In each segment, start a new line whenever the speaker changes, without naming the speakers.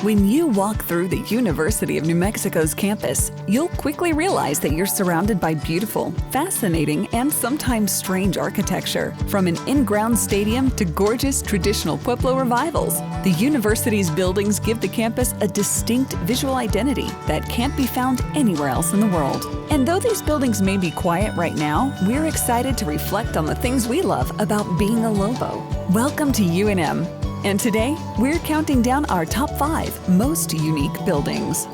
When you walk through the University of New Mexico's campus, you'll quickly realize that you're surrounded by beautiful, fascinating, and sometimes strange architecture. From an in-ground stadium to gorgeous traditional Pueblo revivals, the university's buildings give the campus a distinct visual identity that can't be found anywhere else in the world. And though these buildings may be quiet right now, we're excited to reflect on the things we love about being a Lobo. Welcome to UNM. And today, we're counting down our top 5 most unique buildings.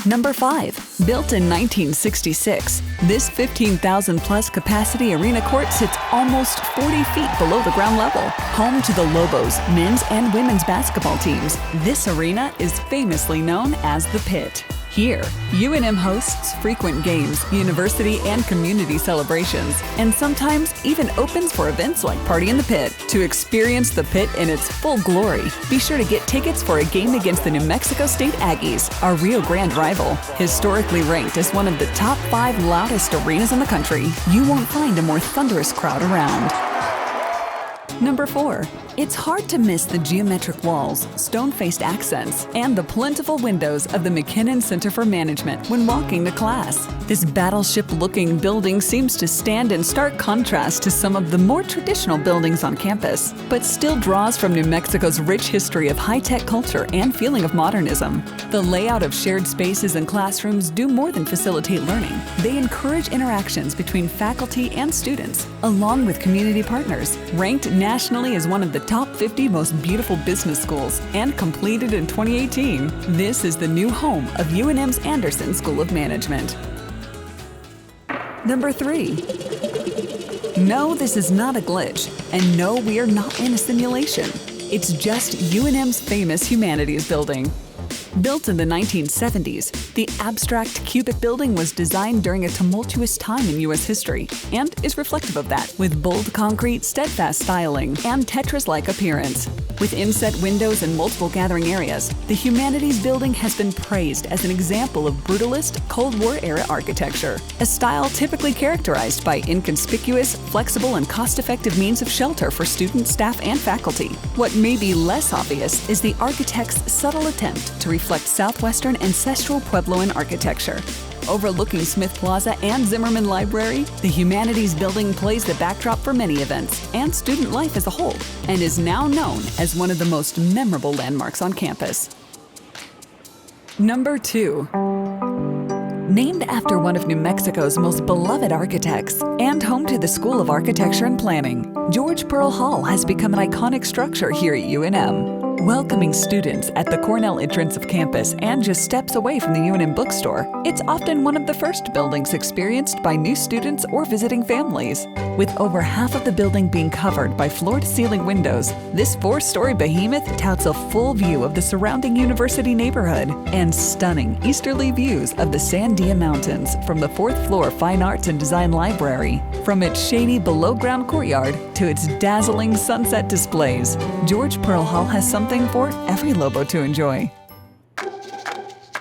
Number 5. Built in 1966, this 15,000 plus capacity arena court sits almost 40 feet below the ground level. Home to the Lobos men's and women's basketball teams, this arena is famously known as the Pit. Here, UNM hosts frequent games, university and community celebrations, and sometimes even opens for events like Party in the Pit. To experience the Pit in its full glory, be sure to get tickets for a game against the New Mexico State Aggies, our Rio Grande rival. Historically ranked as one of the top 5 loudest arenas in the country, you won't find a more thunderous crowd around. Number 4. It's hard to miss the geometric walls, stone-faced accents, and the plentiful windows of the McKinnon Center for Management when walking to class. This battleship-looking building seems to stand in stark contrast to some of the more traditional buildings on campus, but still draws from New Mexico's rich history of high-tech culture and feeling of modernism. The layout of shared spaces and classrooms do more than facilitate learning. They encourage interactions between faculty and students, along with community partners. Ranked nationally as one of the top 50 most beautiful business schools and completed in 2018, this is the new home of UNM's Anderson School of Management. Number 3. No, this is not a glitch, and no, we are not in a simulation. It's just UNM's famous Humanities Building. Built in the 1970s, the abstract cubic building was designed during a tumultuous time in U.S. history and is reflective of that, with bold concrete, steadfast styling, and Tetris-like appearance. With inset windows and multiple gathering areas, the Humanities Building has been praised as an example of brutalist, Cold War-era architecture, a style typically characterized by inconspicuous, flexible, and cost-effective means of shelter for students, staff, and faculty. What may be less obvious is the architect's subtle attempt to reflect Southwestern ancestral Puebloan architecture. Overlooking Smith Plaza and Zimmerman Library, the Humanities Building plays the backdrop for many events and student life as a whole, and is now known as one of the most memorable landmarks on campus. Number 2. Named after one of New Mexico's most beloved architects and home to the School of Architecture and Planning, George Pearl Hall has become an iconic structure here at UNM. Welcoming students at the Cornell entrance of campus and just steps away from the UNM bookstore, it's often one of the first buildings experienced by new students or visiting families. With over half of the building being covered by floor-to-ceiling windows, this 4-story behemoth touts a full view of the surrounding university neighborhood and stunning easterly views of the Sandia Mountains from the 4th floor Fine Arts and Design Library. From its shady below-ground courtyard to its dazzling sunset displays, George Pearl Hall has something for every Lobo to enjoy.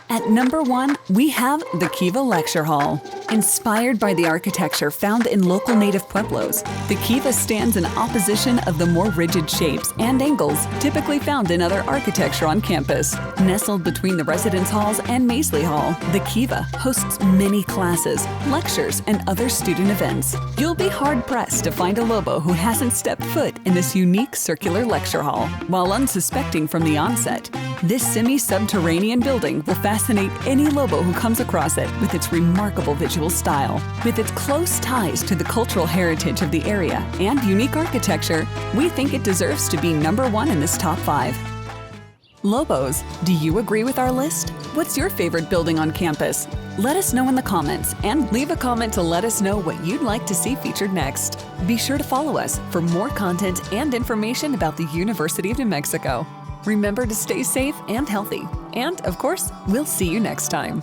At number 1, we have the Kiva Lecture Hall. Inspired by the architecture found in local native pueblos, the Kiva stands in opposition of the more rigid shapes and angles typically found in other architecture on campus. Nestled between the residence halls and Maisley Hall, the Kiva hosts many classes, lectures, and other student events. You'll be hard-pressed to find a Lobo who hasn't stepped foot in this unique circular lecture hall. While unsuspecting from the onset, this semi-subterranean building will fascinate any Lobo who comes across it with its remarkable visual style. With its close ties to the cultural heritage of the area and unique architecture, we think it deserves to be number 1 in this top 5. Lobos, do you agree with our list? What's your favorite building on campus? Let us know in the comments and leave a comment to let us know what you'd like to see featured next. Be sure to follow us for more content and information about the University of New Mexico. Remember to stay safe and healthy. And, of course, we'll see you next time.